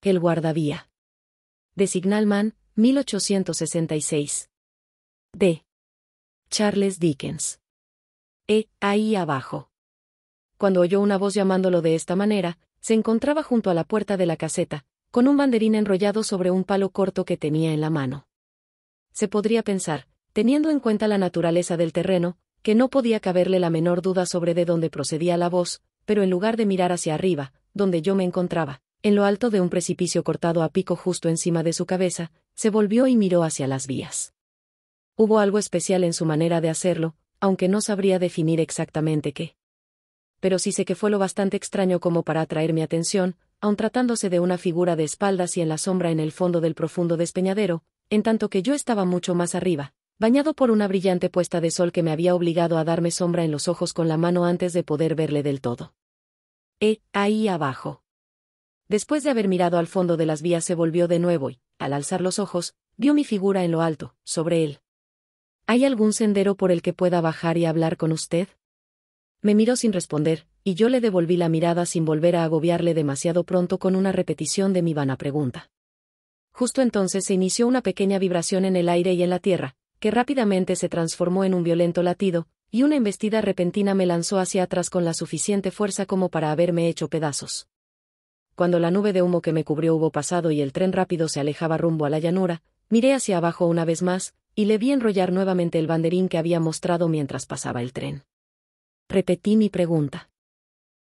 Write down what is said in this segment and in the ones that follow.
El guardavía. De Signalman, 1866. D. Charles Dickens. Ahí abajo. Cuando oyó una voz llamándolo de esta manera, se encontraba junto a la puerta de la caseta, con un banderín enrollado sobre un palo corto que tenía en la mano. Se podría pensar, teniendo en cuenta la naturaleza del terreno, que no podía caberle la menor duda sobre de dónde procedía la voz, pero en lugar de mirar hacia arriba, donde yo me encontraba, en lo alto de un precipicio cortado a pico justo encima de su cabeza, se volvió y miró hacia las vías. Hubo algo especial en su manera de hacerlo, aunque no sabría definir exactamente qué. Pero sí sé que fue lo bastante extraño como para atraer mi atención, aun tratándose de una figura de espaldas y en la sombra en el fondo del profundo despeñadero, en tanto que yo estaba mucho más arriba, bañado por una brillante puesta de sol que me había obligado a darme sombra en los ojos con la mano antes de poder verle del todo. Ahí abajo. Después de haber mirado al fondo de las vías se volvió de nuevo y, al alzar los ojos, vio mi figura en lo alto, sobre él. ¿Hay algún sendero por el que pueda bajar y hablar con usted? Me miró sin responder, y yo le devolví la mirada sin volver a agobiarle demasiado pronto con una repetición de mi vana pregunta. Justo entonces se inició una pequeña vibración en el aire y en la tierra, que rápidamente se transformó en un violento latido, y una embestida repentina me lanzó hacia atrás con la suficiente fuerza como para haberme hecho pedazos. Cuando la nube de humo que me cubrió hubo pasado y el tren rápido se alejaba rumbo a la llanura, miré hacia abajo una vez más, y le vi enrollar nuevamente el banderín que había mostrado mientras pasaba el tren. Repetí mi pregunta.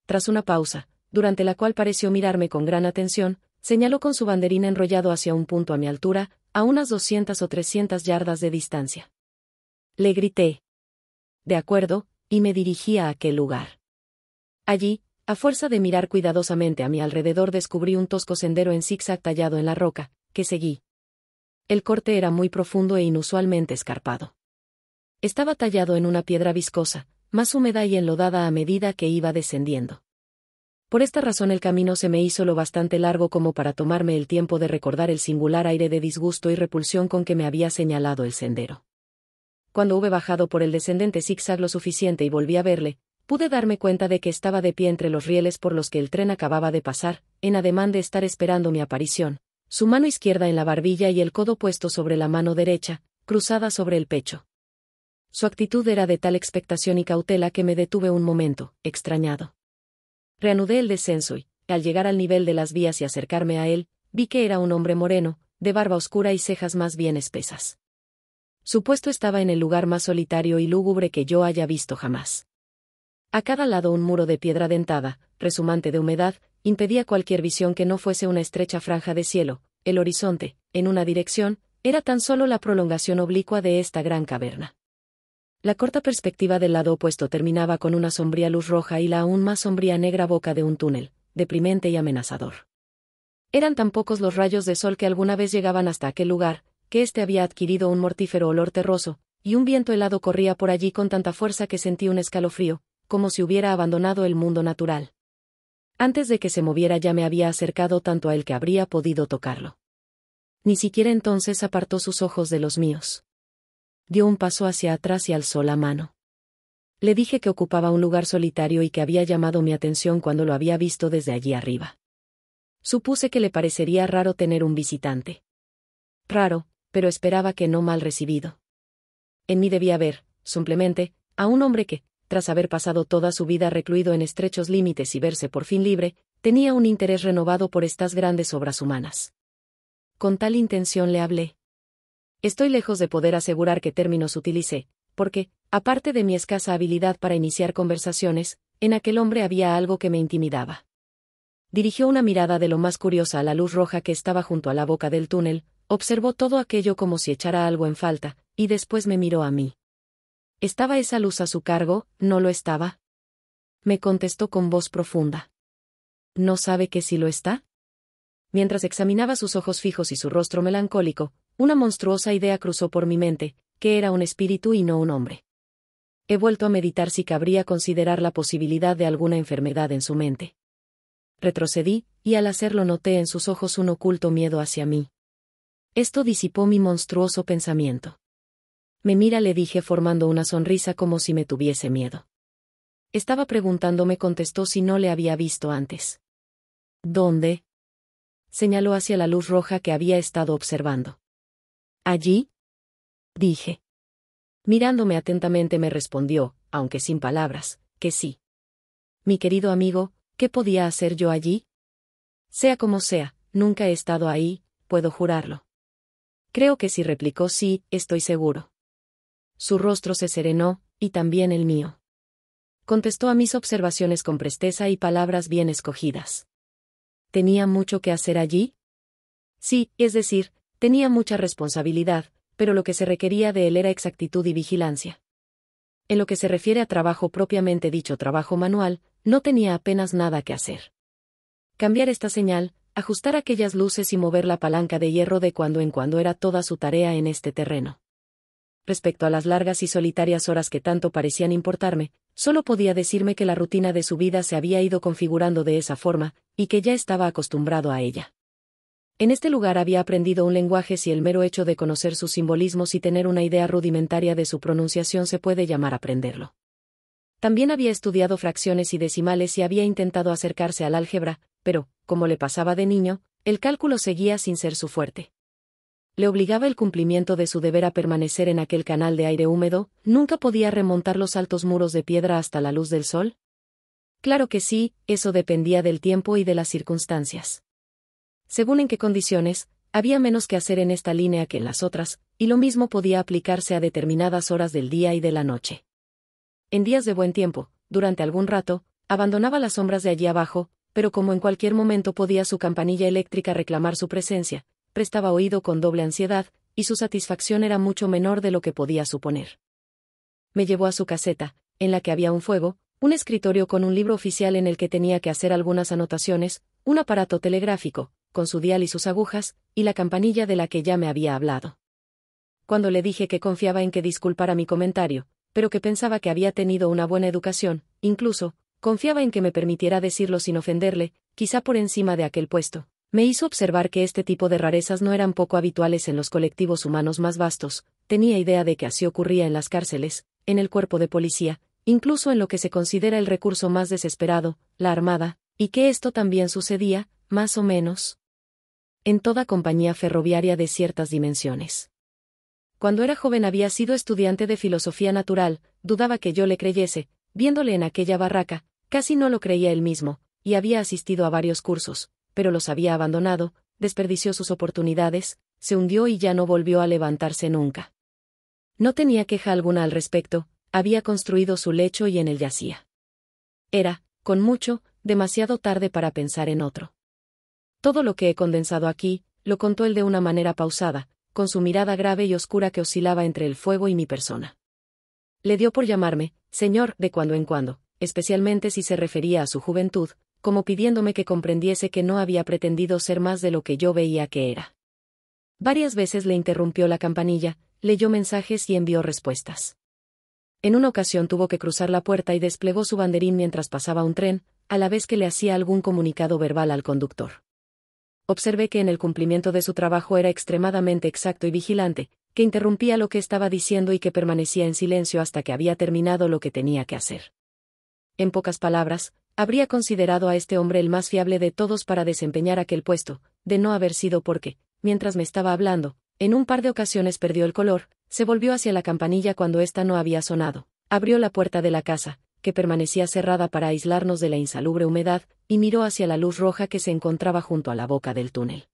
Tras una pausa, durante la cual pareció mirarme con gran atención, señaló con su banderín enrollado hacia un punto a mi altura, a unas 200 o 300 yardas de distancia. Le grité. De acuerdo, y me dirigí a aquel lugar. Allí, a fuerza de mirar cuidadosamente a mi alrededor descubrí un tosco sendero en zigzag tallado en la roca, que seguí. El corte era muy profundo e inusualmente escarpado. Estaba tallado en una piedra viscosa, más húmeda y enlodada a medida que iba descendiendo. Por esta razón el camino se me hizo lo bastante largo como para tomarme el tiempo de recordar el singular aire de disgusto y repulsión con que me había señalado el sendero. Cuando hube bajado por el descendente zigzag lo suficiente y volví a verle, pude darme cuenta de que estaba de pie entre los rieles por los que el tren acababa de pasar, en ademán de estar esperando mi aparición, su mano izquierda en la barbilla y el codo puesto sobre la mano derecha, cruzada sobre el pecho. Su actitud era de tal expectación y cautela que me detuve un momento, extrañado. Reanudé el descenso y, al llegar al nivel de las vías y acercarme a él, vi que era un hombre moreno, de barba oscura y cejas más bien espesas. Su puesto estaba en el lugar más solitario y lúgubre que yo haya visto jamás. A cada lado un muro de piedra dentada, resumante de humedad, impedía cualquier visión que no fuese una estrecha franja de cielo. El horizonte, en una dirección, era tan solo la prolongación oblicua de esta gran caverna. La corta perspectiva del lado opuesto terminaba con una sombría luz roja y la aún más sombría negra boca de un túnel, deprimente y amenazador. Eran tan pocos los rayos de sol que alguna vez llegaban hasta aquel lugar, que éste había adquirido un mortífero olor terroso, y un viento helado corría por allí con tanta fuerza que sentí un escalofrío, como si hubiera abandonado el mundo natural. Antes de que se moviera ya me había acercado tanto a él que habría podido tocarlo. Ni siquiera entonces apartó sus ojos de los míos. Dio un paso hacia atrás y alzó la mano. Le dije que ocupaba un lugar solitario y que había llamado mi atención cuando lo había visto desde allí arriba. Supuse que le parecería raro tener un visitante. Raro, pero esperaba que no mal recibido. En mí debía ver, simplemente, a un hombre que, tras haber pasado toda su vida recluido en estrechos límites y verse por fin libre, tenía un interés renovado por estas grandes obras humanas. Con tal intención le hablé. Estoy lejos de poder asegurar qué términos utilicé, porque, aparte de mi escasa habilidad para iniciar conversaciones, en aquel hombre había algo que me intimidaba. Dirigió una mirada de lo más curiosa a la luz roja que estaba junto a la boca del túnel, observó todo aquello como si echara algo en falta, y después me miró a mí. ¿Estaba esa luz a su cargo? ¿No lo estaba? Me contestó con voz profunda. ¿No sabe que sí lo está? Mientras examinaba sus ojos fijos y su rostro melancólico, una monstruosa idea cruzó por mi mente, que era un espíritu y no un hombre. He vuelto a meditar si cabría considerar la posibilidad de alguna enfermedad en su mente. Retrocedí, y al hacerlo noté en sus ojos un oculto miedo hacia mí. Esto disipó mi monstruoso pensamiento. Me mira, le dije formando una sonrisa como si me tuviese miedo. Estaba preguntándome, contestó, si no le había visto antes. ¿Dónde? señaló hacia la luz roja que había estado observando. ¿Allí? Dije. Mirándome atentamente me respondió, aunque sin palabras, que sí. Mi querido amigo, ¿qué podía hacer yo allí? Sea como sea, nunca he estado ahí, puedo jurarlo. Creo que sí, replicó. Sí, estoy seguro. Su rostro se serenó, y también el mío. Contestó a mis observaciones con presteza y palabras bien escogidas. ¿Tenía mucho que hacer allí? Sí, es decir, tenía mucha responsabilidad, pero lo que se requería de él era exactitud y vigilancia. En lo que se refiere a trabajo propiamente dicho, trabajo manual, no tenía apenas nada que hacer. Cambiar esta señal, ajustar aquellas luces y mover la palanca de hierro de cuando en cuando era toda su tarea en este terreno. Respecto a las largas y solitarias horas que tanto parecían importarme, solo podía decirme que la rutina de su vida se había ido configurando de esa forma, y que ya estaba acostumbrado a ella. En este lugar había aprendido un lenguaje si el mero hecho de conocer sus simbolismos y tener una idea rudimentaria de su pronunciación se puede llamar aprenderlo. También había estudiado fracciones y decimales y había intentado acercarse al álgebra, pero, como le pasaba de niño, el cálculo seguía sin ser su fuerte. Le obligaba el cumplimiento de su deber a permanecer en aquel canal de aire húmedo, ¿nunca podía remontar los altos muros de piedra hasta la luz del sol? Claro que sí, eso dependía del tiempo y de las circunstancias. Según en qué condiciones, había menos que hacer en esta línea que en las otras, y lo mismo podía aplicarse a determinadas horas del día y de la noche. En días de buen tiempo, durante algún rato, abandonaba las sombras de allí abajo, pero como en cualquier momento podía su campanilla eléctrica reclamar su presencia, prestaba oído con doble ansiedad, y su satisfacción era mucho menor de lo que podía suponer. Me llevó a su caseta, en la que había un fuego, un escritorio con un libro oficial en el que tenía que hacer algunas anotaciones, un aparato telegráfico, con su dial y sus agujas, y la campanilla de la que ya me había hablado. Cuando le dije que confiaba en que disculpara mi comentario, pero que pensaba que había tenido una buena educación, incluso, confiaba en que me permitiera decirlo sin ofenderle, quizá por encima de aquel puesto, me hizo observar que este tipo de rarezas no eran poco habituales en los colectivos humanos más vastos, tenía idea de que así ocurría en las cárceles, en el cuerpo de policía, incluso en lo que se considera el recurso más desesperado, la armada, y que esto también sucedía, más o menos, en toda compañía ferroviaria de ciertas dimensiones. Cuando era joven había sido estudiante de filosofía natural, dudaba que yo le creyese, viéndole en aquella barraca, casi no lo creía él mismo, y había asistido a varios cursos, pero los había abandonado, desperdició sus oportunidades, se hundió y ya no volvió a levantarse nunca. No tenía queja alguna al respecto, había construido su lecho y en él yacía. Era, con mucho, demasiado tarde para pensar en otro. Todo lo que he condensado aquí, lo contó él de una manera pausada, con su mirada grave y oscura que oscilaba entre el fuego y mi persona. Le dio por llamarme, señor, de cuando en cuando, especialmente si se refería a su juventud, como pidiéndome que comprendiese que no había pretendido ser más de lo que yo veía que era. Varias veces le interrumpió la campanilla, leyó mensajes y envió respuestas. En una ocasión tuvo que cruzar la puerta y desplegó su banderín mientras pasaba un tren, a la vez que le hacía algún comunicado verbal al conductor. Observé que en el cumplimiento de su trabajo era extremadamente exacto y vigilante, que interrumpía lo que estaba diciendo y que permanecía en silencio hasta que había terminado lo que tenía que hacer. En pocas palabras, habría considerado a este hombre el más fiable de todos para desempeñar aquel puesto, de no haber sido porque, mientras me estaba hablando, en un par de ocasiones perdió el color, se volvió hacia la campanilla cuando ésta no había sonado, abrió la puerta de la casa, que permanecía cerrada para aislarnos de la insalubre humedad, y miró hacia la luz roja que se encontraba junto a la boca del túnel.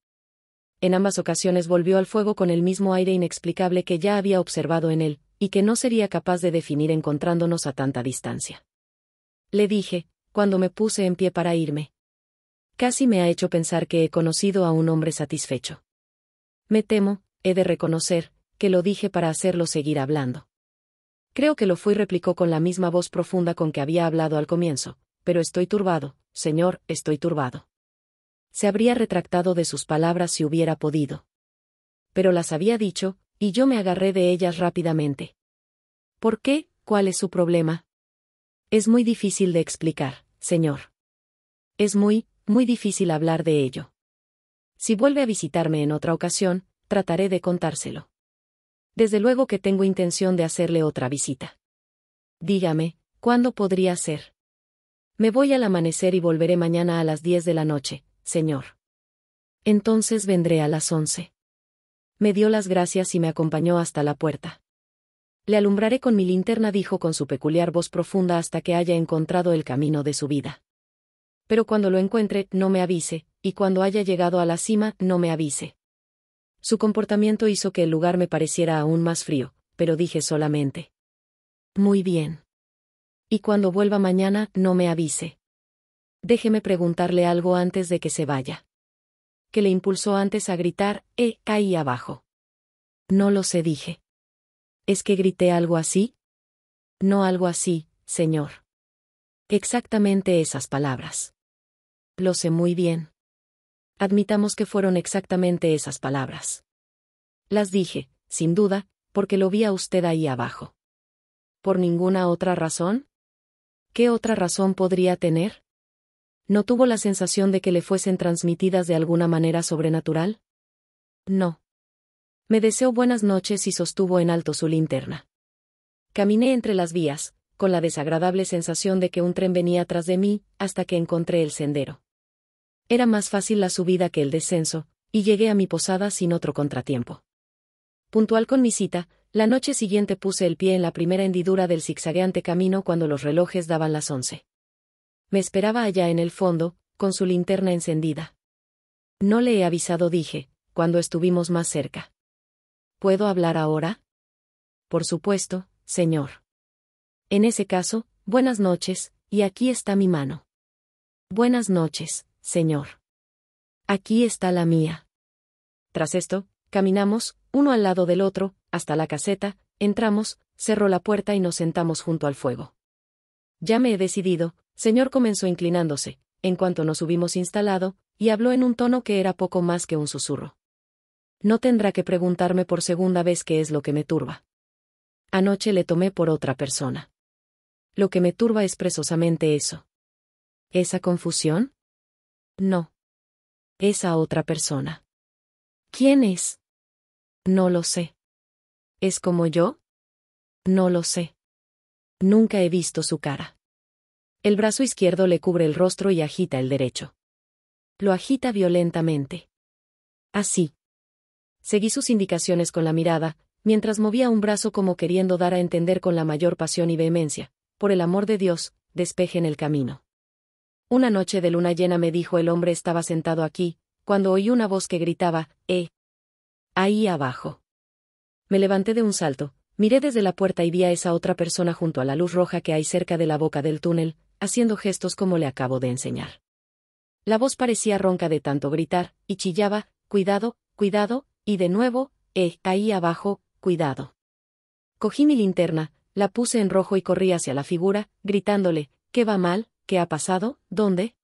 En ambas ocasiones volvió al fuego con el mismo aire inexplicable que ya había observado en él, y que no sería capaz de definir encontrándonos a tanta distancia. Le dije, cuando me puse en pie para irme. Casi me ha hecho pensar que he conocido a un hombre satisfecho. Me temo, he de reconocer, que lo dije para hacerlo seguir hablando. Creo que lo fui, replicó con la misma voz profunda con que había hablado al comienzo, pero estoy turbado, señor, estoy turbado. Se habría retractado de sus palabras si hubiera podido. Pero las había dicho, y yo me agarré de ellas rápidamente. ¿Por qué? ¿Cuál es su problema? Es muy difícil de explicar, señor. Es muy difícil hablar de ello. Si vuelve a visitarme en otra ocasión, trataré de contárselo. Desde luego que tengo intención de hacerle otra visita. Dígame, ¿cuándo podría ser? Me voy al amanecer y volveré mañana a las 10 de la noche, señor. Entonces vendré a las 11. Me dio las gracias y me acompañó hasta la puerta. Le alumbraré con mi linterna, dijo con su peculiar voz profunda, hasta que haya encontrado el camino de su vida. Pero cuando lo encuentre, no me avise, y cuando haya llegado a la cima, no me avise. Su comportamiento hizo que el lugar me pareciera aún más frío, pero dije solamente: muy bien. Y cuando vuelva mañana, no me avise. Déjeme preguntarle algo antes de que se vaya. ¿Qué le impulsó antes a gritar, ahí abajo? No lo sé, dije. ¿Es que grité algo así? No algo así, señor. Exactamente esas palabras. Lo sé muy bien. Admitamos que fueron exactamente esas palabras. Las dije, sin duda, porque lo vi a usted ahí abajo. ¿Por ninguna otra razón? ¿Qué otra razón podría tener? ¿No tuvo la sensación de que le fuesen transmitidas de alguna manera sobrenatural? No. Me deseó buenas noches y sostuvo en alto su linterna. Caminé entre las vías, con la desagradable sensación de que un tren venía tras de mí, hasta que encontré el sendero. Era más fácil la subida que el descenso, y llegué a mi posada sin otro contratiempo. Puntual con mi cita, la noche siguiente puse el pie en la primera hendidura del zigzagueante camino cuando los relojes daban las 11. Me esperaba allá en el fondo, con su linterna encendida. No le he avisado, dije, cuando estuvimos más cerca. ¿Puedo hablar ahora? Por supuesto, señor. En ese caso, buenas noches, y aquí está mi mano. Buenas noches, señor. Aquí está la mía. Tras esto, caminamos, uno al lado del otro, hasta la caseta, entramos, cerró la puerta y nos sentamos junto al fuego. Ya me he decidido, señor, comenzó inclinándose, en cuanto nos hubimos instalado, y habló en un tono que era poco más que un susurro. No tendrá que preguntarme por segunda vez qué es lo que me turba. Anoche le tomé por otra persona. Lo que me turba es precisamente eso. ¿Esa confusión? No. Esa otra persona. ¿Quién es? No lo sé. ¿Es como yo? No lo sé. Nunca he visto su cara. El brazo izquierdo le cubre el rostro y agita el derecho. Lo agita violentamente. Así. Seguí sus indicaciones con la mirada, mientras movía un brazo como queriendo dar a entender con la mayor pasión y vehemencia: por el amor de Dios, despejen el camino. Una noche de luna llena, me dijo, el hombre estaba sentado aquí, cuando oí una voz que gritaba, ahí abajo. Me levanté de un salto, miré desde la puerta y vi a esa otra persona junto a la luz roja que hay cerca de la boca del túnel, haciendo gestos como le acabo de enseñar. La voz parecía ronca de tanto gritar, y chillaba: cuidado, cuidado, y de nuevo, ahí abajo, cuidado. Cogí mi linterna, la puse en rojo y corrí hacia la figura, gritándole: ¿qué va mal? ¿Qué ha pasado? ¿Dónde?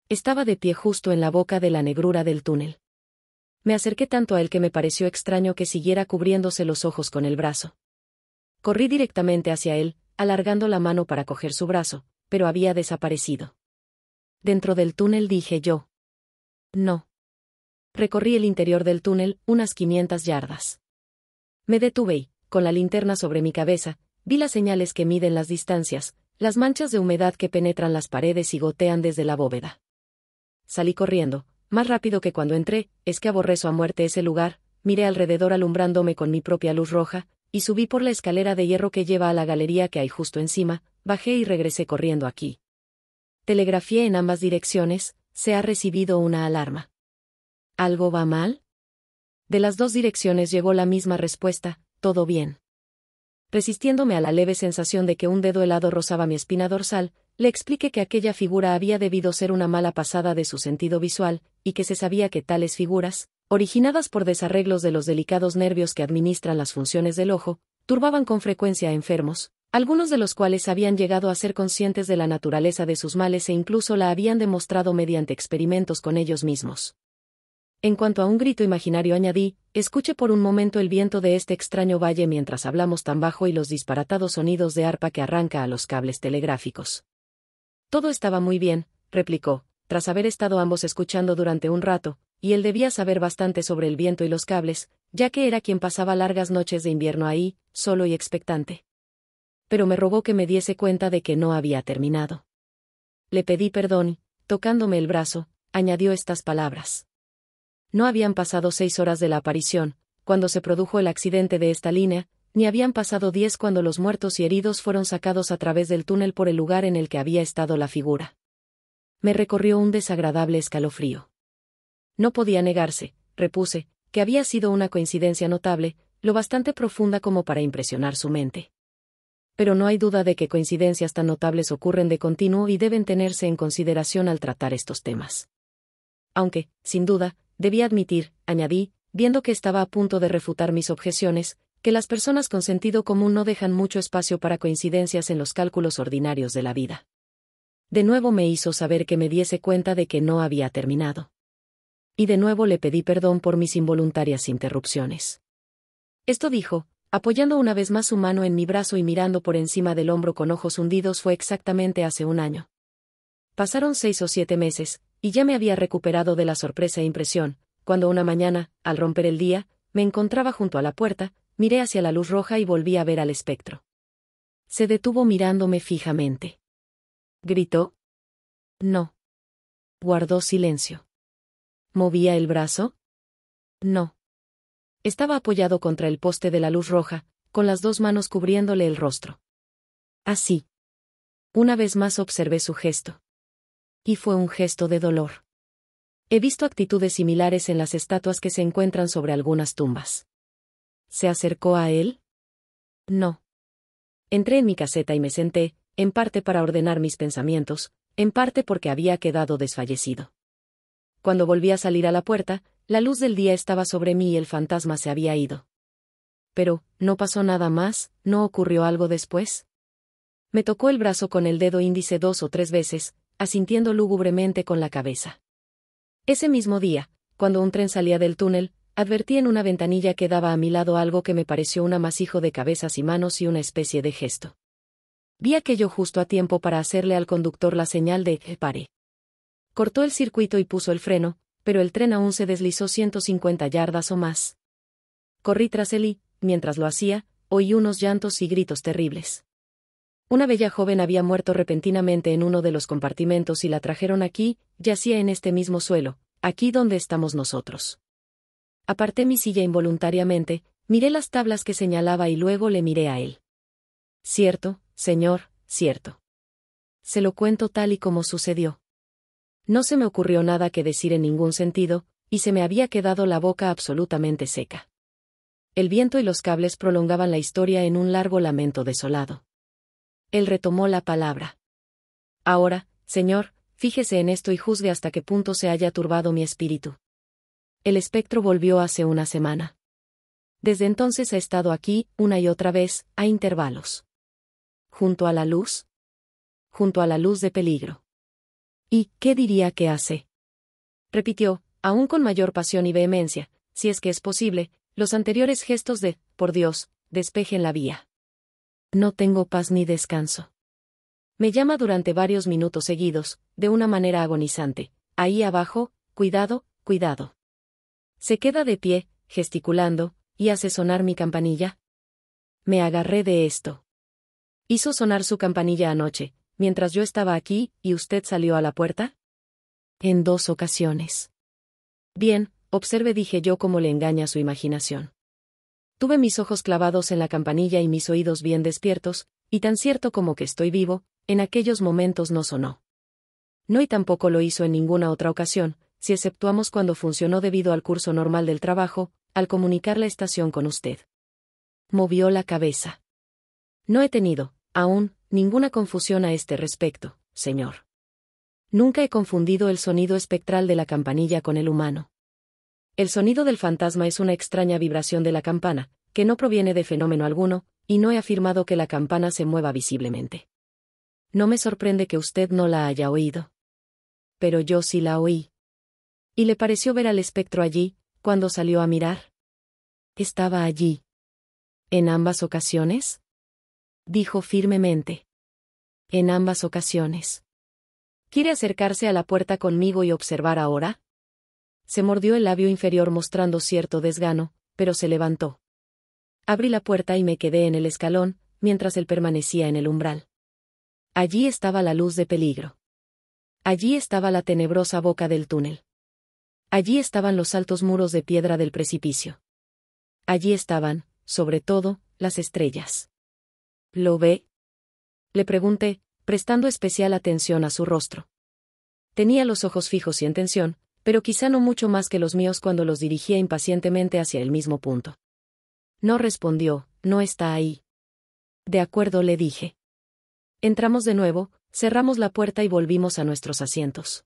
Estaba de pie justo en la boca de la negrura del túnel. Me acerqué tanto a él que me pareció extraño que siguiera cubriéndose los ojos con el brazo. Corrí directamente hacia él, alargando la mano para coger su brazo, pero había desaparecido. Dentro del túnel, dije yo. No. Recorrí el interior del túnel, unas 500 yardas. Me detuve y, con la linterna sobre mi cabeza, vi las señales que miden las distancias, las manchas de humedad que penetran las paredes y gotean desde la bóveda. Salí corriendo, más rápido que cuando entré, es que aborrezo a muerte ese lugar, miré alrededor alumbrándome con mi propia luz roja, y subí por la escalera de hierro que lleva a la galería que hay justo encima, bajé y regresé corriendo aquí. Telegrafié en ambas direcciones: se ha recibido una alarma. ¿Algo va mal? De las dos direcciones llegó la misma respuesta: todo bien. Resistiéndome a la leve sensación de que un dedo helado rozaba mi espina dorsal, le expliqué que aquella figura había debido ser una mala pasada de su sentido visual, y que se sabía que tales figuras, originadas por desarreglos de los delicados nervios que administran las funciones del ojo, turbaban con frecuencia a enfermos, algunos de los cuales habían llegado a ser conscientes de la naturaleza de sus males e incluso la habían demostrado mediante experimentos con ellos mismos. En cuanto a un grito imaginario, añadí: escuche por un momento el viento de este extraño valle mientras hablamos tan bajo y los disparatados sonidos de arpa que arranca a los cables telegráficos. Todo estaba muy bien, replicó, tras haber estado ambos escuchando durante un rato, y él debía saber bastante sobre el viento y los cables, ya que era quien pasaba largas noches de invierno ahí, solo y expectante. Pero me rogó que me diese cuenta de que no había terminado. Le pedí perdón y, tocándome el brazo, añadió estas palabras: No habían pasado 6 horas de la aparición, cuando se produjo el accidente de esta línea, ni habían pasado 10 cuando los muertos y heridos fueron sacados a través del túnel por el lugar en el que había estado la figura. Me recorrió un desagradable escalofrío. No podía negarse, repuse, que había sido una coincidencia notable, lo bastante profunda como para impresionar su mente. Pero no hay duda de que coincidencias tan notables ocurren de continuo y deben tenerse en consideración al tratar estos temas. Aunque, sin duda, debía admitir, añadí, viendo que estaba a punto de refutar mis objeciones, que las personas con sentido común no dejan mucho espacio para coincidencias en los cálculos ordinarios de la vida. De nuevo me hizo saber que me diese cuenta de que no había terminado. Y de nuevo le pedí perdón por mis involuntarias interrupciones. Esto dijo, apoyando una vez más su mano en mi brazo y mirando por encima del hombro con ojos hundidos, fue exactamente hace un año. Pasaron 6 o 7 meses, y ya me había recuperado de la sorpresa e impresión, cuando una mañana, al romper el día, me encontraba junto a la puerta, miré hacia la luz roja y volví a ver al espectro. Se detuvo mirándome fijamente. ¿Gritó? No. Guardó silencio. ¿Movía el brazo? No. Estaba apoyado contra el poste de la luz roja, con las 2 manos cubriéndole el rostro. Así. Una vez más observé su gesto. Y fue un gesto de dolor. He visto actitudes similares en las estatuas que se encuentran sobre algunas tumbas. ¿Se acercó a él? No. Entré en mi caseta y me senté, en parte para ordenar mis pensamientos, en parte porque había quedado desfallecido. Cuando volví a salir a la puerta, la luz del día estaba sobre mí y el fantasma se había ido. Pero, ¿no pasó nada más? ¿No ocurrió algo después? Me tocó el brazo con el dedo índice 2 o 3 veces, asintiendo lúgubremente con la cabeza. Ese mismo día, cuando un tren salía del túnel, advertí en una ventanilla que daba a mi lado algo que me pareció un amasijo de cabezas y manos y una especie de gesto. Vi aquello justo a tiempo para hacerle al conductor la señal de «pare». Cortó el circuito y puso el freno, pero el tren aún se deslizó 150 yardas o más. Corrí tras él y, mientras lo hacía, oí unos llantos y gritos terribles. Una bella joven había muerto repentinamente en uno de los compartimentos y la trajeron aquí, yacía en este mismo suelo, aquí donde estamos nosotros. Aparté mi silla involuntariamente, miré las tablas que señalaba y luego le miré a él. Cierto, señor, cierto. Se lo cuento tal y como sucedió. No se me ocurrió nada que decir en ningún sentido, y se me había quedado la boca absolutamente seca. El viento y los cables prolongaban la historia en un largo lamento desolado. Él retomó la palabra. Ahora, señor, fíjese en esto y juzgue hasta qué punto se haya turbado mi espíritu. El espectro volvió hace una semana. Desde entonces ha estado aquí, una y otra vez, a intervalos. ¿Junto a la luz? Junto a la luz de peligro. ¿Y qué diría que hace? Repitió, aún con mayor pasión y vehemencia, si es que es posible, los anteriores gestos de, por Dios, despejen la vía. No tengo paz ni descanso. Me llama durante varios minutos seguidos, de una manera agonizante. Ahí abajo, cuidado, cuidado. Se queda de pie, gesticulando, y hace sonar mi campanilla. Me agarré de esto. Hizo sonar su campanilla anoche, mientras yo estaba aquí, ¿y usted salió a la puerta? En 2 ocasiones. Bien, observe, dije yo, cómo le engaña su imaginación. Tuve mis ojos clavados en la campanilla y mis oídos bien despiertos, y tan cierto como que estoy vivo, en aquellos momentos no sonó. No, y tampoco lo hizo en ninguna otra ocasión, si exceptuamos cuando funcionó debido al curso normal del trabajo, al comunicar la estación con usted. Movió la cabeza. No he tenido, aún, ninguna confusión a este respecto, señor. Nunca he confundido el sonido espectral de la campanilla con el humano. El sonido del fantasma es una extraña vibración de la campana, que no proviene de fenómeno alguno, y no he afirmado que la campana se mueva visiblemente. No me sorprende que usted no la haya oído. Pero yo sí la oí. ¿Y le pareció ver al espectro allí, cuando salió a mirar? Estaba allí. ¿En ambas ocasiones? Dijo firmemente. En ambas ocasiones. ¿Quiere acercarse a la puerta conmigo y observar ahora? Se mordió el labio inferior mostrando cierto desgano, pero se levantó. Abrí la puerta y me quedé en el escalón, mientras él permanecía en el umbral. Allí estaba la luz de peligro. Allí estaba la tenebrosa boca del túnel. Allí estaban los altos muros de piedra del precipicio. Allí estaban, sobre todo, las estrellas. ¿Lo ve? Le pregunté, prestando especial atención a su rostro. Tenía los ojos fijos y en tensión, pero quizá no mucho más que los míos cuando los dirigía impacientemente hacia el mismo punto. No respondió, no está ahí. De acuerdo, le dije. Entramos de nuevo, cerramos la puerta y volvimos a nuestros asientos.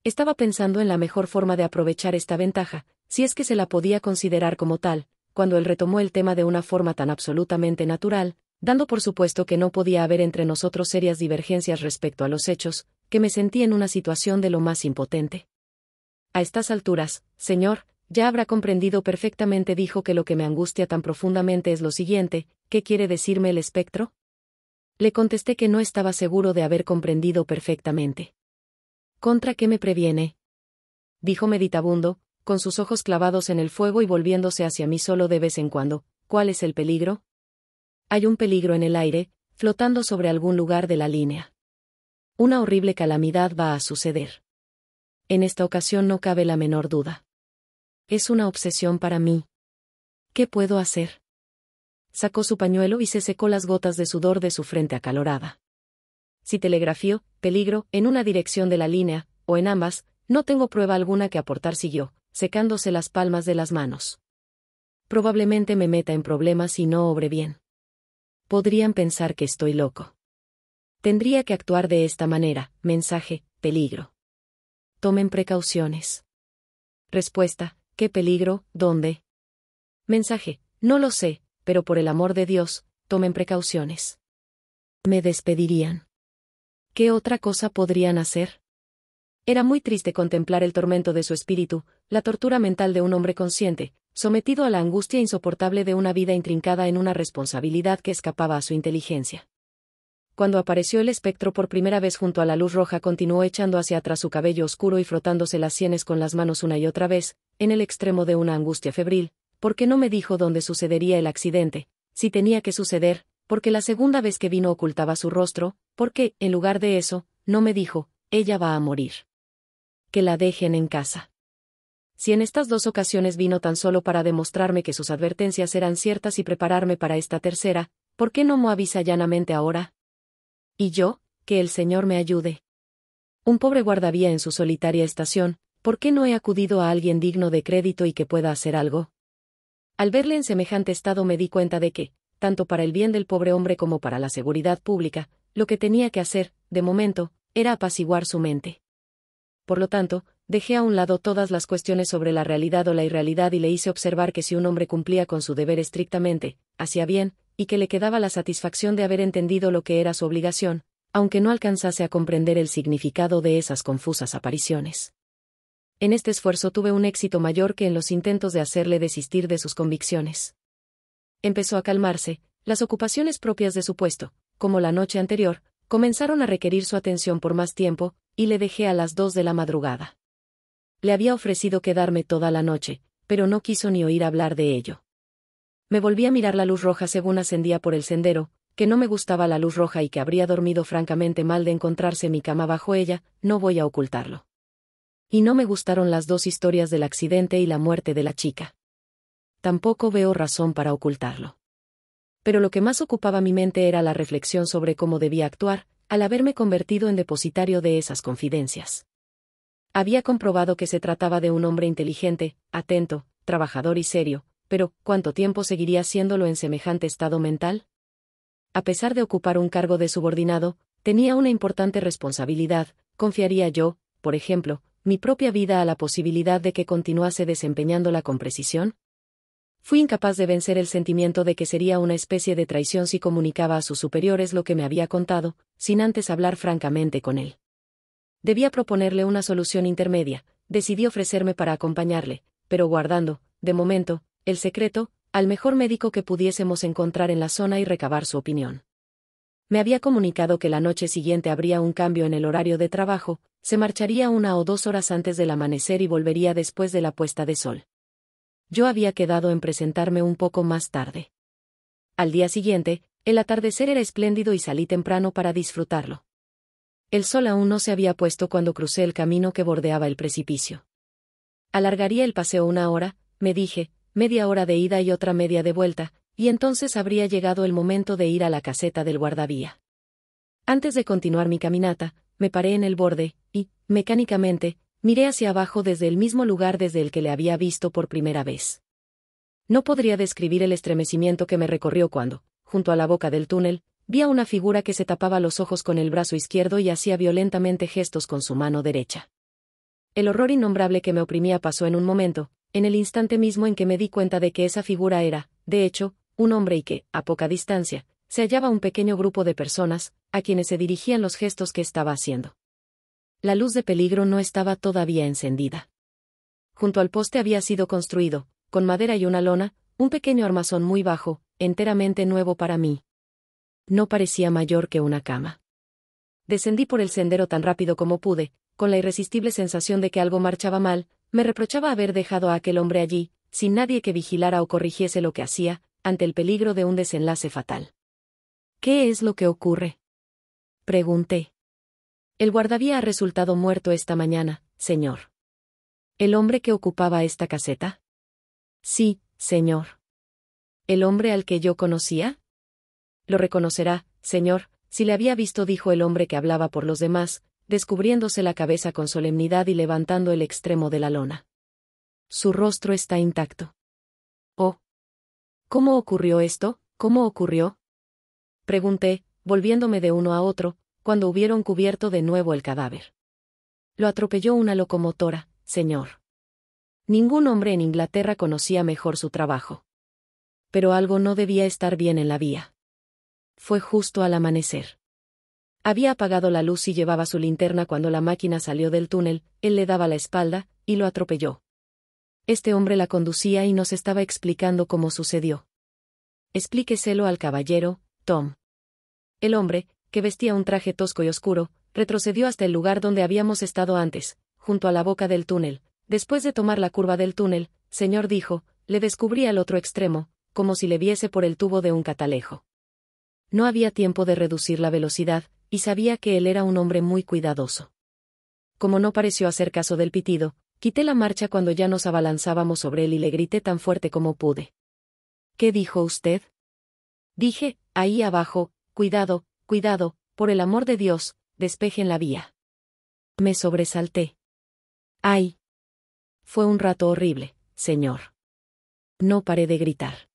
Estaba pensando en la mejor forma de aprovechar esta ventaja, si es que se la podía considerar como tal, cuando él retomó el tema de una forma tan absolutamente natural, dando por supuesto que no podía haber entre nosotros serias divergencias respecto a los hechos, que me sentí en una situación de lo más impotente. A estas alturas, señor, ya habrá comprendido perfectamente, dijo, que lo que me angustia tan profundamente es lo siguiente. ¿Qué quiere decirme el espectro? Le contesté que no estaba seguro de haber comprendido perfectamente. ¿Contra qué me previene? Dijo meditabundo, con sus ojos clavados en el fuego y volviéndose hacia mí solo de vez en cuando. ¿Cuál es el peligro? Hay un peligro en el aire, flotando sobre algún lugar de la línea. Una horrible calamidad va a suceder. En esta ocasión no cabe la menor duda. Es una obsesión para mí. ¿Qué puedo hacer? Sacó su pañuelo y se secó las gotas de sudor de su frente acalorada. Si telegrafío, peligro, en una dirección de la línea, o en ambas, no tengo prueba alguna que aportar, siguió, secándose las palmas de las manos. Probablemente me meta en problemas y no obre bien. Podrían pensar que estoy loco. Tendría que actuar de esta manera. Mensaje, peligro. Tomen precauciones. Respuesta, ¿qué peligro? ¿Dónde? Mensaje, no lo sé, pero por el amor de Dios, tomen precauciones. Me despedirían. ¿Qué otra cosa podrían hacer? Era muy triste contemplar el tormento de su espíritu, la tortura mental de un hombre consciente, sometido a la angustia insoportable de una vida intrincada en una responsabilidad que escapaba a su inteligencia. Cuando apareció el espectro por primera vez junto a la luz roja, continuó echando hacia atrás su cabello oscuro y frotándose las sienes con las manos una y otra vez, en el extremo de una angustia febril. ¿Por qué no me dijo dónde sucedería el accidente? Si tenía que suceder, porque la segunda vez que vino ocultaba su rostro, porque, en lugar de eso, no me dijo, ella va a morir. Que la dejen en casa. Si en estas dos ocasiones vino tan solo para demostrarme que sus advertencias eran ciertas y prepararme para esta tercera, ¿por qué no me avisa llanamente ahora? Y yo, que el Señor me ayude. Un pobre guardavía en su solitaria estación, ¿por qué no he acudido a alguien digno de crédito y que pueda hacer algo? Al verle en semejante estado me di cuenta de que, tanto para el bien del pobre hombre como para la seguridad pública, lo que tenía que hacer, de momento, era apaciguar su mente. Por lo tanto, dejé a un lado todas las cuestiones sobre la realidad o la irrealidad y le hice observar que si un hombre cumplía con su deber estrictamente, hacía bien, y que le quedaba la satisfacción de haber entendido lo que era su obligación, aunque no alcanzase a comprender el significado de esas confusas apariciones. En este esfuerzo tuve un éxito mayor que en los intentos de hacerle desistir de sus convicciones. Empezó a calmarse, las ocupaciones propias de su puesto, como la noche anterior, comenzaron a requerir su atención por más tiempo, y le dejé a las 2 de la madrugada. Le había ofrecido quedarme toda la noche, pero no quiso ni oír hablar de ello. Me volví a mirar la luz roja según ascendía por el sendero, que no me gustaba la luz roja y que habría dormido francamente mal de encontrarse mi cama bajo ella, no voy a ocultarlo. Y no me gustaron las dos historias del accidente y la muerte de la chica. Tampoco veo razón para ocultarlo. Pero lo que más ocupaba mi mente era la reflexión sobre cómo debía actuar, al haberme convertido en depositario de esas confidencias. Había comprobado que se trataba de un hombre inteligente, atento, trabajador y serio, pero ¿cuánto tiempo seguiría siéndolo en semejante estado mental? A pesar de ocupar un cargo de subordinado, tenía una importante responsabilidad. ¿Confiaría yo, por ejemplo, mi propia vida a la posibilidad de que continuase desempeñándola con precisión? Fui incapaz de vencer el sentimiento de que sería una especie de traición si comunicaba a sus superiores lo que me había contado, sin antes hablar francamente con él. Debía proponerle una solución intermedia. Decidí ofrecerme para acompañarle, pero guardando, de momento, el secreto, al mejor médico que pudiésemos encontrar en la zona y recabar su opinión. Me había comunicado que la noche siguiente habría un cambio en el horario de trabajo, se marcharía 1 o 2 horas antes del amanecer y volvería después de la puesta de sol. Yo había quedado en presentarme un poco más tarde. Al día siguiente, el atardecer era espléndido y salí temprano para disfrutarlo. El sol aún no se había puesto cuando crucé el camino que bordeaba el precipicio. Alargaría el paseo 1 hora, me dije, media hora de ida y otra media de vuelta, y entonces habría llegado el momento de ir a la caseta del guardavía. Antes de continuar mi caminata, me paré en el borde, y, mecánicamente, miré hacia abajo desde el mismo lugar desde el que le había visto por primera vez. No podría describir el estremecimiento que me recorrió cuando, junto a la boca del túnel, vi a una figura que se tapaba los ojos con el brazo izquierdo y hacía violentamente gestos con su mano derecha. El horror innombrable que me oprimía pasó en un momento, en el instante mismo en que me di cuenta de que esa figura era, de hecho, un hombre y que, a poca distancia, se hallaba un pequeño grupo de personas, a quienes se dirigían los gestos que estaba haciendo. La luz de peligro no estaba todavía encendida. Junto al poste había sido construido, con madera y una lona, un pequeño armazón muy bajo, enteramente nuevo para mí. No parecía mayor que una cama. Descendí por el sendero tan rápido como pude, con la irresistible sensación de que algo marchaba mal. Me reprochaba haber dejado a aquel hombre allí, sin nadie que vigilara o corrigiese lo que hacía, ante el peligro de un desenlace fatal. ¿Qué es lo que ocurre?, pregunté. El guardavía ha resultado muerto esta mañana, señor. ¿El hombre que ocupaba esta caseta? Sí, señor. ¿El hombre al que yo conocía? Lo reconocerá, señor, si le había visto, dijo el hombre que hablaba por los demás, descubriéndose la cabeza con solemnidad y levantando el extremo de la lona. Su rostro está intacto. Oh. ¿Cómo ocurrió esto? ¿Cómo ocurrió?, pregunté, volviéndome de uno a otro, cuando hubieron cubierto de nuevo el cadáver. Lo atropelló una locomotora, señor. Ningún hombre en Inglaterra conocía mejor su trabajo. Pero algo no debía estar bien en la vía. Fue justo al amanecer. Había apagado la luz y llevaba su linterna cuando la máquina salió del túnel. Él le daba la espalda, y lo atropelló. Este hombre la conducía y nos estaba explicando cómo sucedió. Explíqueselo al caballero, Tom. El hombre, que vestía un traje tosco y oscuro, retrocedió hasta el lugar donde habíamos estado antes, junto a la boca del túnel. Después de tomar la curva del túnel, señor, dijo, le descubrí al otro extremo, como si le viese por el tubo de un catalejo. No había tiempo de reducir la velocidad, y sabía que él era un hombre muy cuidadoso. Como no pareció hacer caso del pitido, quité la marcha cuando ya nos abalanzábamos sobre él y le grité tan fuerte como pude. ¿Qué dijo usted? Dije, ahí abajo, cuidado, cuidado, por el amor de Dios, despejen la vía. Me sobresalté. ¡Ay! Fue un rato horrible, señor. No paré de gritar.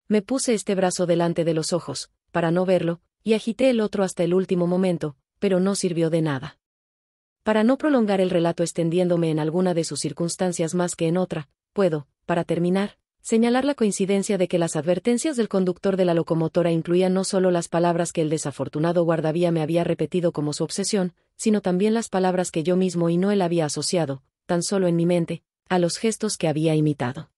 Me puse este brazo delante de los ojos, para no verlo, y agité el otro hasta el último momento, pero no sirvió de nada. Para no prolongar el relato extendiéndome en alguna de sus circunstancias más que en otra, puedo, para terminar, señalar la coincidencia de que las advertencias del conductor de la locomotora incluían no solo las palabras que el desafortunado guardavía me había repetido como su obsesión, sino también las palabras que yo mismo y no él había asociado, tan solo en mi mente, a los gestos que había imitado.